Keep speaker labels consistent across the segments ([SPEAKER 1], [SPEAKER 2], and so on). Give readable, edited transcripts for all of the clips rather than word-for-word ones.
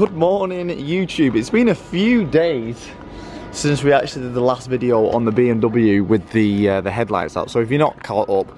[SPEAKER 1] Good morning YouTube. It's been a few days since we actually did the last video on the BMW with the headlights out. So if you're not caught up,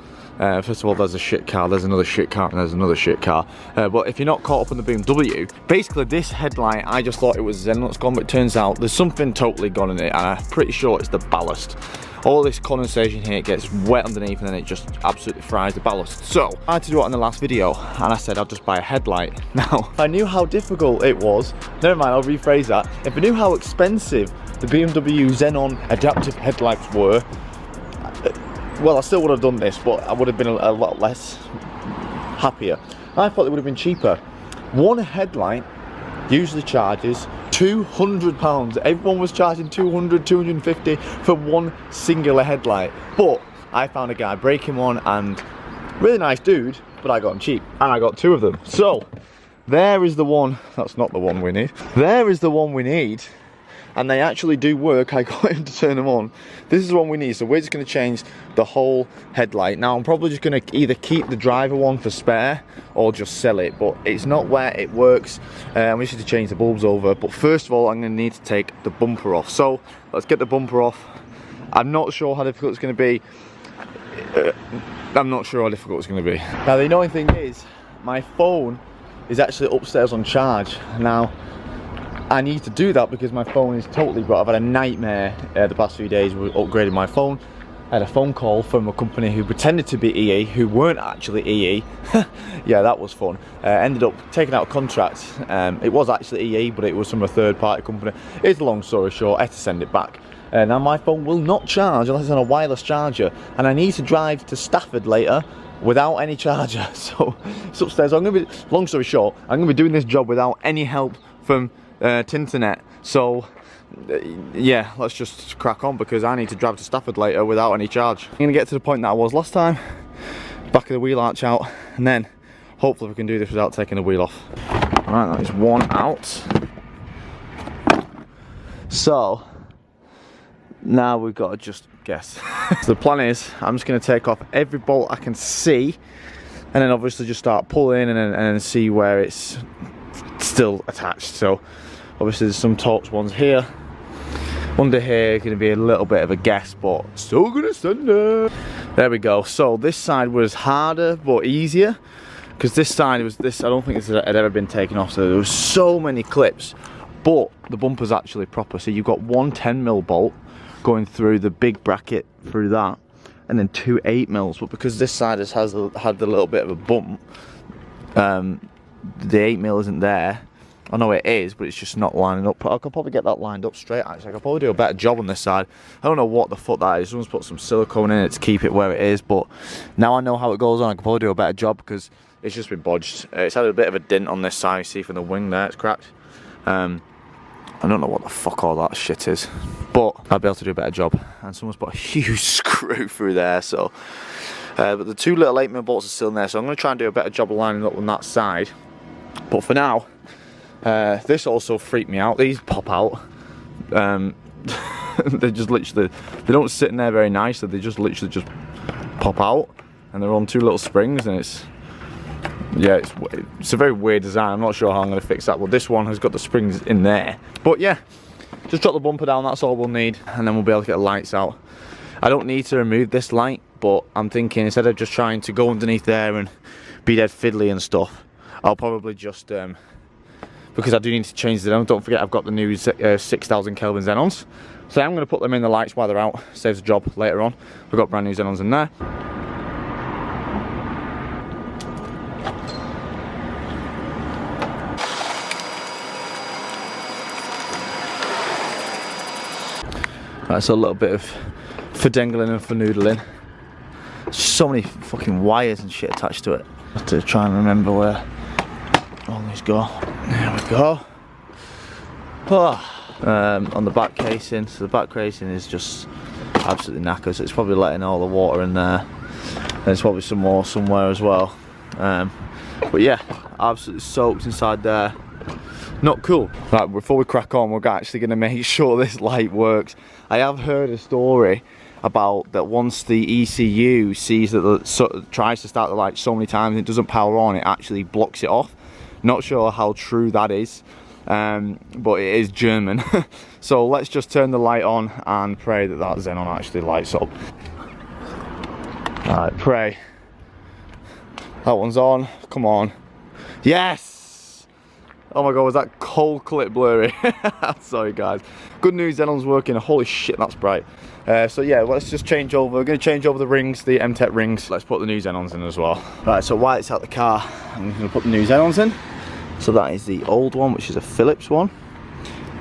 [SPEAKER 1] first of all, there's a shit car, there's another shit car, and there's another shit car. But if you're not caught up on the BMW, basically this headlight, I just thought it was Xenon's gone, but it turns out there's something totally gone in it, and I'm pretty sure it's the ballast. All this condensation here, it gets wet underneath and then it just absolutely fries the ballast. So I had to do it on the last video and I said I'll just buy a headlight. Now, if I knew how difficult it was, never mind, I'll rephrase that. If I knew how expensive the BMW Xenon adaptive headlights were, well, I still would have done this, but I would have been a lot less happier. I thought it would have been cheaper. One headlight usually charges £200. Everyone was charging 200, 250 for one singular headlight. But I found a guy breaking one, and really nice dude, but I got him cheap. And I got two of them. So there is the one. That's not the one we need. There is the one we need. And they actually do work. I got him to turn them on. This is the one we need. So we're just going to change the whole headlight. Now I'm probably just going to either keep the driver one for spare or just sell it. But it's not where it works. And we just need to change the bulbs over. But first of all, I'm going to need to take the bumper off. So let's get the bumper off. I'm not sure how difficult it's going to be. I'm not sure how difficult it's going to be. Now the annoying thing is, my phone is actually upstairs on charge. Now, I need to do that because my phone is totally broke. I've had a nightmare the past few days with upgrading my phone. I had a phone call from a company who pretended to be EE, who weren't actually EE. Yeah, that was fun. Ended up taking out a contract. It was actually EE, but it was from a third-party company. It's a long story short, I had to send it back. Now my phone will not charge unless it's on a wireless charger, and I need to drive to Stafford later without any charger. So it's upstairs. I'm going to be, long story short, I'm going to be doing this job without any help from Tinternet. So yeah, let's just crack on because I need to drive to Stafford later without any charge. I'm gonna get to the point that I was last time, back of the wheel arch out, and then hopefully we can do this without taking the wheel off. Alright, that is one out. So now we've got to just guess. So the plan is I'm just going to take off every bolt I can see, and then obviously just start pulling and then see where it's still attached. So obviously there's some Torx ones here. Under here going to be a little bit of a guess, but still gonna send it. There we go. So this side was harder but easier because this side was this. I don't think this had ever been taken off, so there was so many clips. But the bumper's actually proper. So you've got one 10mm bolt going through the big bracket through that, and then two 8mm. But because this side has had a little bit of a bump, the 8mm isn't there. I know it is, but it's just not lining up. I could probably get that lined up straight, actually. I could probably do a better job on this side. I don't know what the fuck that is. Someone's put some silicone in it to keep it where it is, but now I know how it goes on. I could probably do a better job because it's just been bodged. It's had a bit of a dent on this side. You see from the wing there, it's cracked. I don't know what the fuck all that shit is, but I'll be able to do a better job. And someone's put a huge screw through there, so. But the two little 8mm bolts are still in there, so I'm going to try and do a better job of lining up on that side. But for now, this also freaked me out. These pop out. They just literally, they don't sit in there very nicely. They just literally just pop out, and they're on two little springs, and it's, yeah, it's a very weird design. I'm not sure how I'm going to fix that, but this one has got the springs in there. But yeah, just drop the bumper down. That's all we'll need, and then we'll be able to get the lights out. I don't need to remove this light, but I'm thinking instead of just trying to go underneath there and be dead fiddly and stuff, I'll probably just, because I do need to change the Xenon. Don't forget I've got the new 6000 Kelvin Xenons. So I'm going to put them in the lights while they're out. Saves the job later on. We've got brand new Xenons in there. Right, so a little bit of fidengling and fanoodling. So many fucking wires and shit attached to it. I have to try and remember where all these go. There we go. Oh. On the back casing, so the back casing is just absolutely knackered, so it's probably letting all the water in there. There's probably some more somewhere as well. But yeah, absolutely soaked inside there. Not cool. Right, before we crack on, we're actually going to make sure this light works. I have heard a story about that once the ECU sees that tries to start the light so many times and it doesn't power on, it actually blocks it off. Not sure how true that is. but it is German. So let's just turn the light on and pray that that Xenon actually lights up. Alright, pray. That one's on, come on. Yes! Oh my god, was that cold clip blurry? Sorry guys. Good news, Xenon's working. Holy shit, that's bright. So yeah, let's just change over. We're going to change over the rings, the M-Tech rings. Let's put the new Xenons in as well. Right, so while it's out the car, I'm going to put the new Xenons in. So that is the old one, which is a Philips one.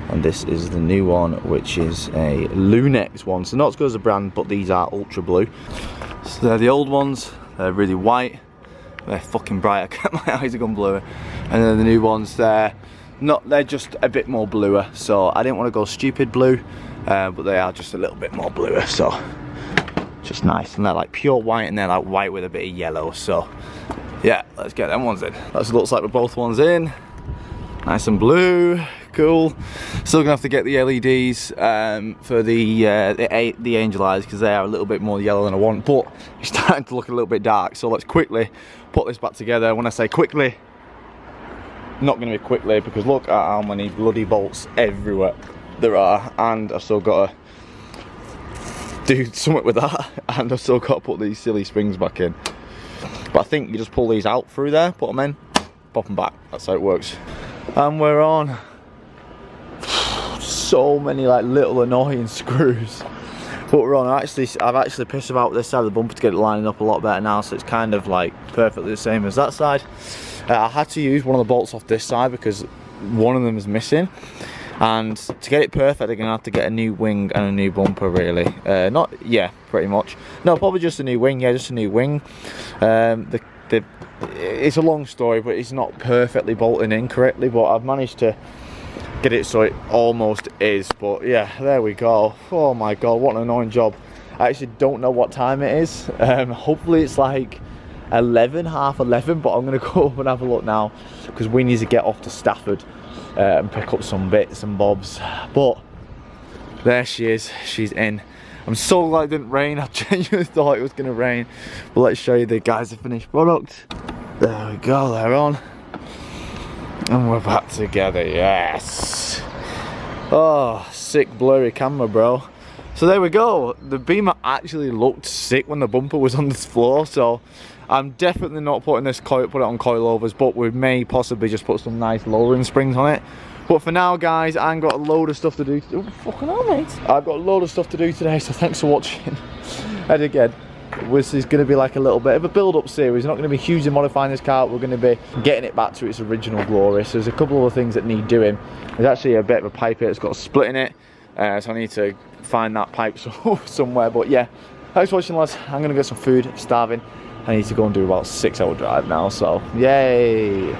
[SPEAKER 1] And this is the new one, which is a Lunex one. So not as good as a brand, but these are ultra blue. So they're the old ones. They're really white. They're fucking bright. My eyes are gone bluer. And then the new ones, they're just a bit more bluer. So I didn't want to go stupid blue, but they are just a little bit more bluer. So just nice. And they're like pure white, and they're like white with a bit of yellow. So yeah, let's get them ones in. That looks like we're both ones in. Nice and blue. Cool. Still gonna have to get the LEDs for the angel eyes, because they are a little bit more yellow than I want, but it's starting to look a little bit dark. So let's quickly put this back together. When I say quickly, not gonna be quickly, because look at how many bloody bolts everywhere there are, and I've still got to do something with that, and I've still got to put these silly springs back in. But I think you just pull these out through there, put them in, pop them back. That's how it works. And we're on. So many like little annoying screws, but we're on. I've actually pissed about this side of the bumper to get it lining up a lot better now, so it's kind of like perfectly the same as that side. I had to use one of the bolts off this side because one of them is missing, and to get it perfect I'm gonna have to get a new wing and a new bumper really. Pretty much. No, probably just a new wing. Yeah, just a new wing. It's a long story, but it's not perfectly bolting in correctly, but I've managed to get it so it almost is. But yeah, there we go. Oh my god, what an annoying job. I actually don't know what time it is. Hopefully it's like 11, half 11, but I'm gonna go up and have a look now, because we need to get off to Stafford and pick up some bits and bobs. But there she is, she's in. I'm so glad it didn't rain. I genuinely thought it was gonna rain. But let's show you the guys the finished product. There we go, they're on. And we're back together, yes. Oh, sick blurry camera, bro. So there we go. The Beamer actually looked sick when the bumper was on this floor, so I'm definitely not putting this put it on coilovers, but we may possibly just put some nice lowering springs on it. But for now, guys, I've got a load of stuff to do. Oh, fucking hell, mate. I've got a load of stuff to do today, so thanks for watching. And again, this is going to be like a little bit of a build-up series. We're not going to be hugely modifying this car. We're going to be getting it back to its original glory. So there's a couple of things that need doing. There's actually a bit of a pipe here that's got a split in it. So I need to find that pipe somewhere. But yeah, thanks for watching, lads. I'm going to get some food. I'm starving. I need to go and do about a 6-hour drive now. So, yay.